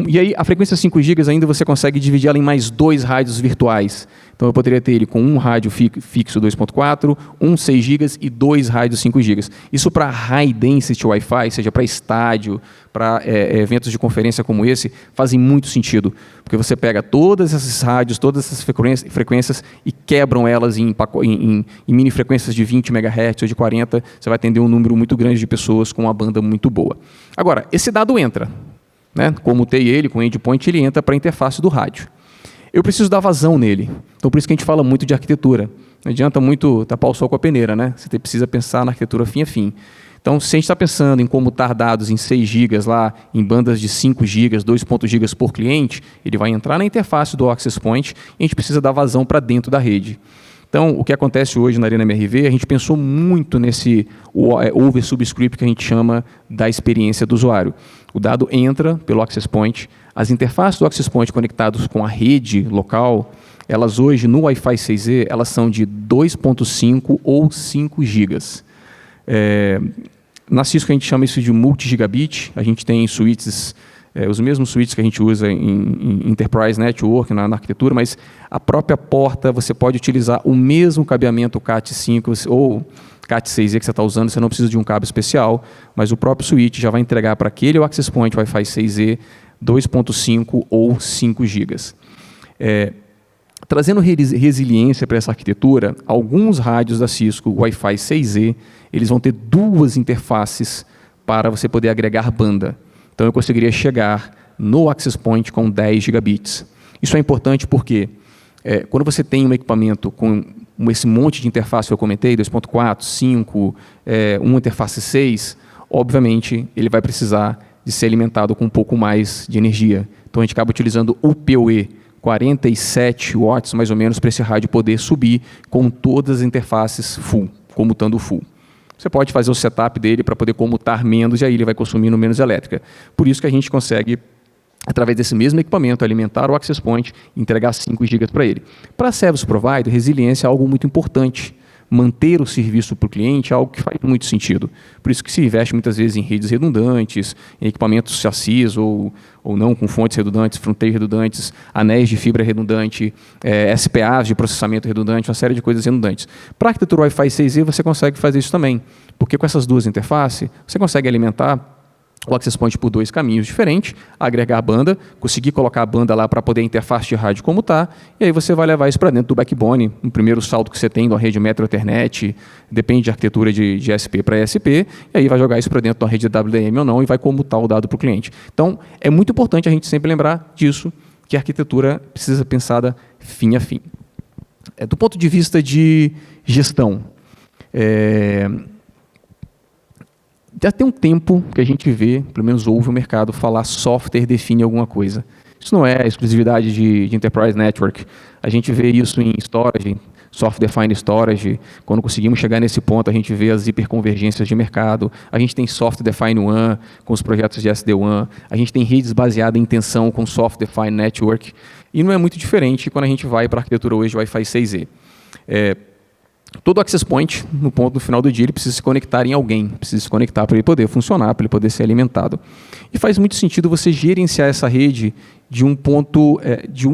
e aí a frequência 5 GB ainda você consegue dividir ela em mais 2 rádios virtuais. Então eu poderia ter ele com um rádio fixo 2.4, um 6 GB e 2 rádios 5 GB. Isso para High Density Wi-Fi, seja para estádio, para eventos de conferência como esse, fazem muito sentido. Porque você pega todas essas rádios, todas essas frequências e quebram elas em mini frequências de 20 MHz ou de 40, você vai atender um número muito grande de pessoas com uma banda muito boa. Agora, esse dado entra. Comutei ele com o endpoint, ele entra para a interface do rádio. Eu preciso dar vazão nele. Então, por isso que a gente fala muito de arquitetura. Não adianta muito tapar o sol com a peneira, né? Você precisa pensar na arquitetura fim a fim. Então, se a gente está pensando em comutar dados em 6 GB lá, em bandas de 5 GB, 2.0 GB por cliente, ele vai entrar na interface do Access Point e a gente precisa dar vazão para dentro da rede. Então, o que acontece hoje na Arena MRV, a gente pensou muito nesse over subscript que a gente chama da experiência do usuário. O dado entra pelo Access Point, as interfaces do Access Point conectadas com a rede local, elas hoje no Wi-Fi 6E, elas são de 2.5 ou 5 GB. Na Cisco a gente chama isso de multi-gigabit, a gente tem suítes, os mesmos suítes que a gente usa em Enterprise Network, na arquitetura, mas a própria porta, você pode utilizar o mesmo cabeamento Cat5 ou Cat6E que você está usando, você não precisa de um cabo especial, mas o próprio switch já vai entregar para aquele Access Point Wi-Fi 6E 2.5 ou 5 GB. Trazendo resiliência para essa arquitetura, alguns rádios da Cisco Wi-Fi 6E, eles vão ter 2 interfaces para você poder agregar banda. Então, eu conseguiria chegar no Access Point com 10 gigabits. Isso é importante porque, quando você tem um equipamento com esse monte de interface que eu comentei, 2.4, 5, uma interface 6, obviamente, ele vai precisar de ser alimentado com um pouco mais de energia. Então, a gente acaba utilizando o PoE, 47 watts, mais ou menos, para esse rádio poder subir com todas as interfaces full, comutando full. Você pode fazer o setup dele para poder comutar menos e aí ele vai consumindo menos elétrica. Por isso que a gente consegue, através desse mesmo equipamento, alimentar o Access Point e entregar 5 GB para ele. Para Service Provider, resiliência é algo muito importante. Manter o serviço para o cliente é algo que faz muito sentido. Por isso que se investe muitas vezes em redes redundantes, em equipamentos chassis ou não, com fontes redundantes, fronteiras redundantes, anéis de fibra redundante, SPAs de processamento redundante, uma série de coisas redundantes. Para a arquitetura Wi-Fi 6E, você consegue fazer isso também, porque com essas 2 interfaces, você consegue alimentar o Access Point por 2 caminhos diferentes, agregar a banda, conseguir colocar a banda lá para poder a interface de rádio comutar, e aí você vai levar isso para dentro do backbone, no primeiro salto que você tem da rede Metro Ethernet, depende de arquitetura de SP para ESP, e aí vai jogar isso para dentro da rede WDM ou não, e vai comutar o dado para o cliente. Então, é muito importante a gente sempre lembrar disso, que a arquitetura precisa ser pensada fim a fim. Do ponto de vista de gestão, já tem um tempo que a gente vê, pelo menos ouve o mercado falar software define alguma coisa. Isso não é exclusividade de Enterprise Network. A gente vê isso em storage, Software Defined Storage. Quando conseguimos chegar nesse ponto, a gente vê as hiperconvergências de mercado. A gente tem Software Defined WAN com os projetos de SD-WAN. A gente tem redes baseadas em tensão com Software Defined Network. E não é muito diferente quando a gente vai para a arquitetura hoje de Wi-Fi 6E. Todo Access Point, no final do dia, ele precisa se conectar em alguém, precisa se conectar para ele poder funcionar, para ele poder ser alimentado. E faz muito sentido você gerenciar essa rede de um ponto, de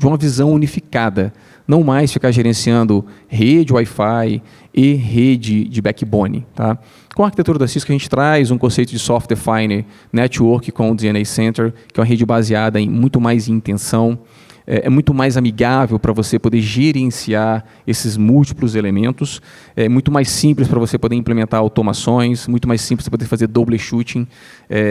uma visão unificada. Não mais ficar gerenciando rede Wi-Fi e rede de backbone. Tá? Com a arquitetura da Cisco, a gente traz um conceito de Software-Defined Network com o DNA Center, que é uma rede baseada em muito mais em intenção, é muito mais amigável para você poder gerenciar esses múltiplos elementos, é muito mais simples para você poder implementar automações, muito mais simples para poder fazer troubleshooting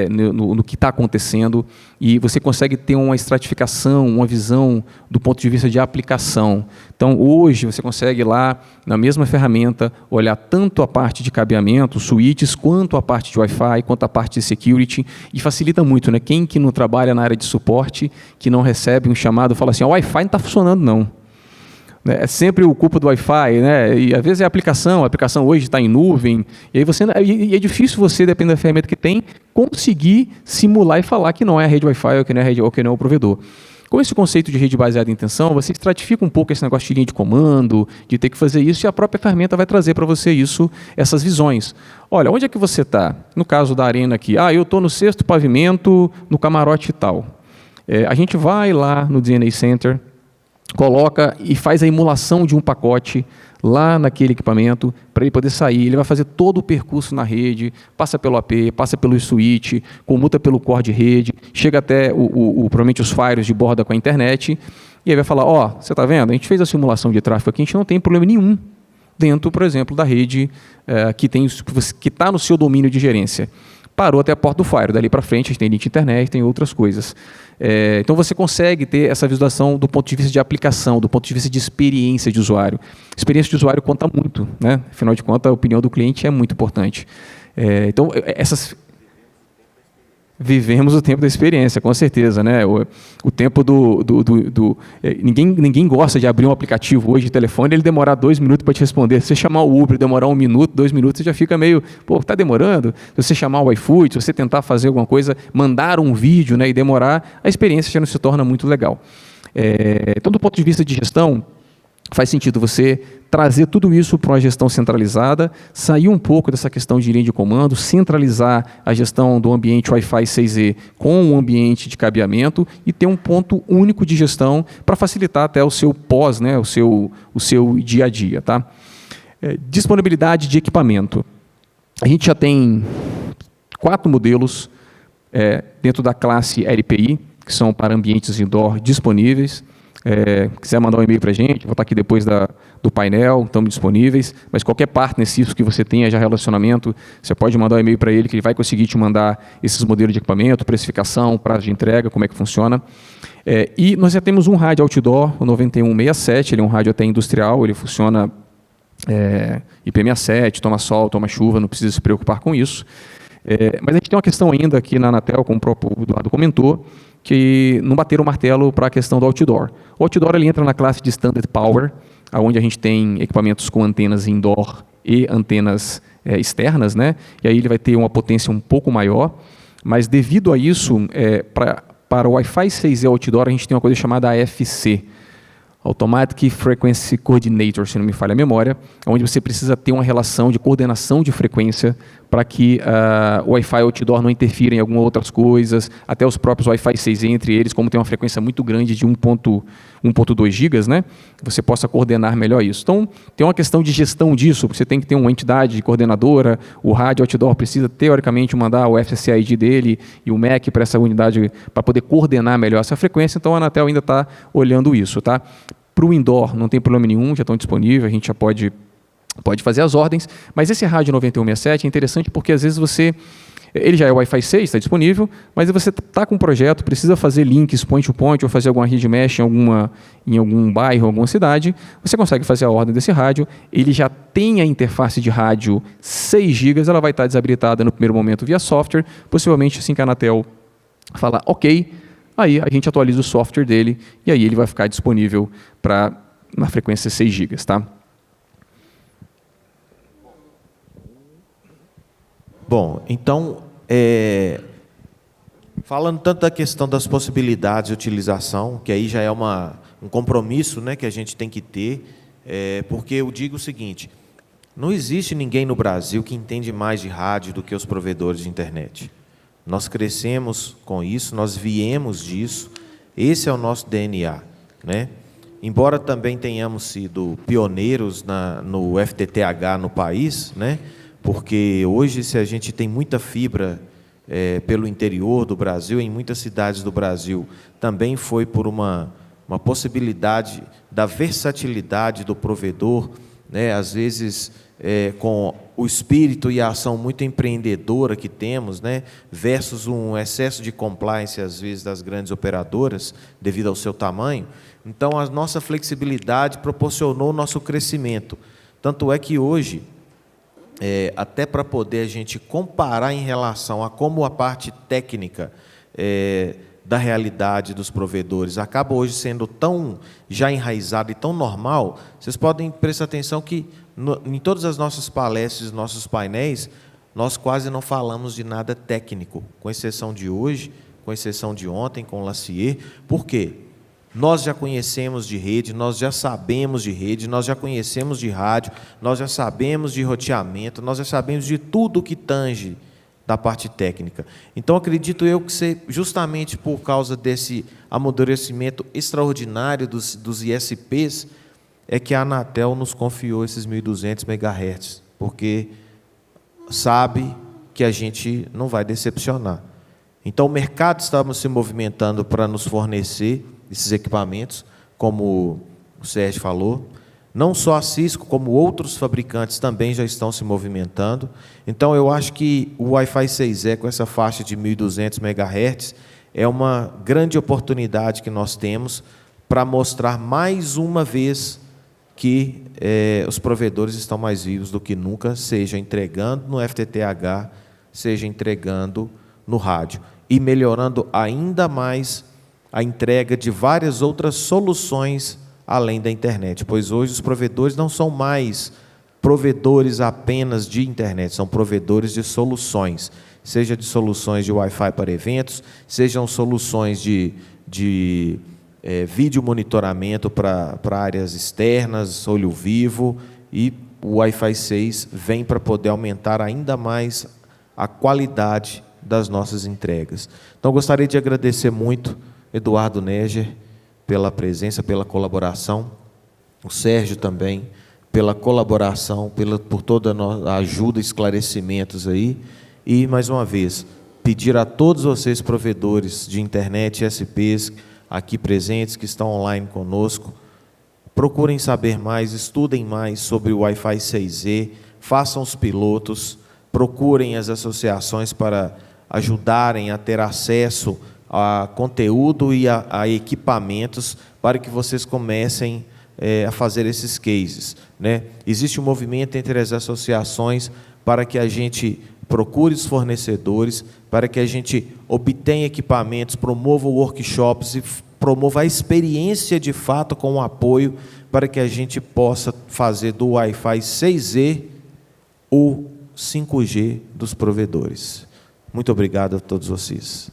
no que está acontecendo, e você consegue ter uma estratificação, uma visão do ponto de vista de aplicação. Então, hoje, você consegue lá, na mesma ferramenta, olhar tanto a parte de cabeamento, switches, quanto a parte de Wi-Fi, quanto a parte de security, e facilita muito, né? Quem que não trabalha na área de suporte, que não recebe um chamado, fala assim, o Wi-Fi não está funcionando, não. É sempre o culpa do Wi-Fi, né? E às vezes é a aplicação hoje está em nuvem, e aí e é difícil você, dependendo da ferramenta que tem, conseguir simular e falar que não é a rede Wi-Fi ou que não é a rede, ou que não é o provedor. Com esse conceito de rede baseada em intenção, você estratifica um pouco esse negócio de linha de comando, de ter que fazer isso, e a própria ferramenta vai trazer para você essas visões. Olha, onde é que você está? No caso da Arena aqui, eu estou no 6º pavimento, no camarote tal. A gente vai lá no DNA Center, coloca e faz a emulação de um pacote lá naquele equipamento, para ele poder sair, ele vai fazer todo o percurso na rede, passa pelo AP, passa pelo switch, comuta pelo core de rede, chega até provavelmente os firewalls de borda com a internet, e aí vai falar, você está vendo? A gente fez a simulação de tráfego aqui, a gente não tem problema nenhum dentro, por exemplo, da rede que está no seu domínio de gerência. Parou até a porta do firewall, dali para frente a gente tem link de internet, tem outras coisas. Então você consegue ter essa visualização do ponto de vista de aplicação, do ponto de vista de experiência de usuário. Experiência de usuário conta muito, né? Afinal de contas, a opinião do cliente é muito importante. Então, vivemos o tempo da experiência, com certeza, né? O tempo ninguém gosta de abrir um aplicativo hoje de telefone e ele demorar 2 minutos para te responder. Se você chamar o Uber e demorar 1 minuto, 2 minutos, você já fica meio, está demorando. Se você chamar o iFood, se você tentar fazer alguma coisa, mandar um vídeo, né, e demorar, a experiência já não se torna muito legal. Então, do ponto de vista de gestão, faz sentido você trazer tudo isso para uma gestão centralizada, sair um pouco dessa questão de linha de comando, centralizar a gestão do ambiente Wi-Fi 6E com um ambiente de cabeamento e ter um ponto único de gestão para facilitar até o seu pós, né, o seu dia a dia. Tá? Disponibilidade de equipamento. A gente já tem 4 modelos dentro da classe LPI, que são para ambientes indoor disponíveis. Quiser mandar um e-mail para a gente, vou estar aqui depois do painel, estamos disponíveis, mas qualquer partner Cisco que você tenha já relacionamento, você pode mandar um e-mail para ele, que ele vai conseguir te mandar esses modelos de equipamento, precificação, prazo de entrega, como é que funciona. E nós já temos um rádio outdoor, o 9167, ele é um rádio até industrial, ele funciona IP67, toma sol, toma chuva, não precisa se preocupar com isso. Mas a gente tem uma questão ainda aqui na Anatel, como o próprio Eduardo comentou, que não bateram o martelo para a questão do outdoor. O outdoor ele entra na classe de Standard Power, onde a gente tem equipamentos com antenas indoor e antenas externas, né? E aí ele vai ter uma potência um pouco maior, mas devido a isso, para o Wi-Fi 6E outdoor, a gente tem uma coisa chamada AFC, Automatic Frequency Coordinator, se não me falha a memória, onde você precisa ter uma relação de coordenação de frequência para que o Wi-Fi outdoor não interfira em algumas outras coisas, até os próprios Wi-Fi 6E entre eles, como tem uma frequência muito grande de 1.2 GB, né, você possa coordenar melhor isso. Então, tem uma questão de gestão disso, você tem que ter uma entidade coordenadora, o rádio outdoor precisa, teoricamente, mandar o FCCID dele e o MAC para essa unidade, para poder coordenar melhor essa frequência, então a Anatel ainda está olhando isso. Tá? Para o indoor, não tem problema nenhum, já estão disponíveis, a gente já pode fazer as ordens, mas esse rádio 9167 é interessante porque às vezes ele já é Wi-Fi 6, está disponível, mas você está com um projeto, precisa fazer links point-to-point ou fazer alguma rede mesh em algum bairro, alguma cidade, você consegue fazer a ordem desse rádio, ele já tem a interface de rádio 6 GB, ela vai estar desabilitada no primeiro momento via software, possivelmente assim que a Anatel falar ok, aí a gente atualiza o software dele e aí ele vai ficar disponível na frequência 6 GB, tá? Bom, então, falando tanto da questão das possibilidades de utilização, que aí já é um compromisso, né, que a gente tem que ter, porque eu digo o seguinte, não existe ninguém no Brasil que entende mais de rádio do que os provedores de internet. Nós crescemos com isso, nós viemos disso, Esse é o nosso DNA, né? Embora também tenhamos sido pioneiros no FTTH no país, né? Porque hoje, se a gente tem muita fibra pelo interior do Brasil, em muitas cidades do Brasil, também foi por uma possibilidade da versatilidade do provedor, né? Às vezes, com o espírito e a ação muito empreendedora que temos, né? Versus um excesso de compliance, às vezes, das grandes operadoras, devido ao seu tamanho. Então, a nossa flexibilidade proporcionou o nosso crescimento. Tanto é que hoje, até para poder a gente comparar em relação a como a parte técnica da realidade dos provedores acaba hoje sendo tão já enraizada e tão normal, vocês podem prestar atenção que em todas as nossas palestras, nossos painéis, nós quase não falamos de nada técnico, com exceção de hoje, com exceção de ontem, com o Lacier. Por quê? Nós já conhecemos de rede, nós já sabemos de rede, nós já conhecemos de rádio, nós já sabemos de roteamento, nós já sabemos de tudo que tange da parte técnica. Então, acredito eu que justamente por causa desse amadurecimento extraordinário dos ISPs, é que a Anatel nos confiou esses 1.200 MHz, porque sabe que a gente não vai decepcionar. Então, o mercado estava se movimentando para nos fornecer esses equipamentos, como o Sérgio falou. Não só a Cisco, como outros fabricantes também já estão se movimentando. Então, eu acho que o Wi-Fi 6E, com essa faixa de 1.200 MHz, é uma grande oportunidade que nós temos para mostrar mais uma vez que os provedores estão mais vivos do que nunca, seja entregando no FTTH, seja entregando no rádio, e melhorando ainda mais a entrega de várias outras soluções além da internet, pois hoje os provedores não são mais provedores apenas de internet, são provedores de soluções, seja de soluções de Wi-Fi para eventos, sejam soluções de vídeo monitoramento para áreas externas, olho vivo, e o Wi-Fi 6 vem para poder aumentar ainda mais a qualidade das nossas entregas. Então, gostaria de agradecer muito Eduardo Neger pela presença, pela colaboração, o Sérgio também pela colaboração, por toda a ajuda e esclarecimentos aí, e, mais uma vez, pedir a todos vocês, provedores de internet, SPs, aqui presentes, que estão online conosco, procurem saber mais, estudem mais sobre o Wi-Fi 6E, façam os pilotos, procurem as associações para ajudarem a ter acesso a conteúdo e a equipamentos para que vocês comecem a fazer esses cases, né? Existe um movimento entre as associações para que a gente procure os fornecedores, para que a gente obtenha equipamentos, promova workshops e promova a experiência de fato com o apoio para que a gente possa fazer do Wi-Fi 6E o 5G dos provedores. Muito obrigado a todos vocês.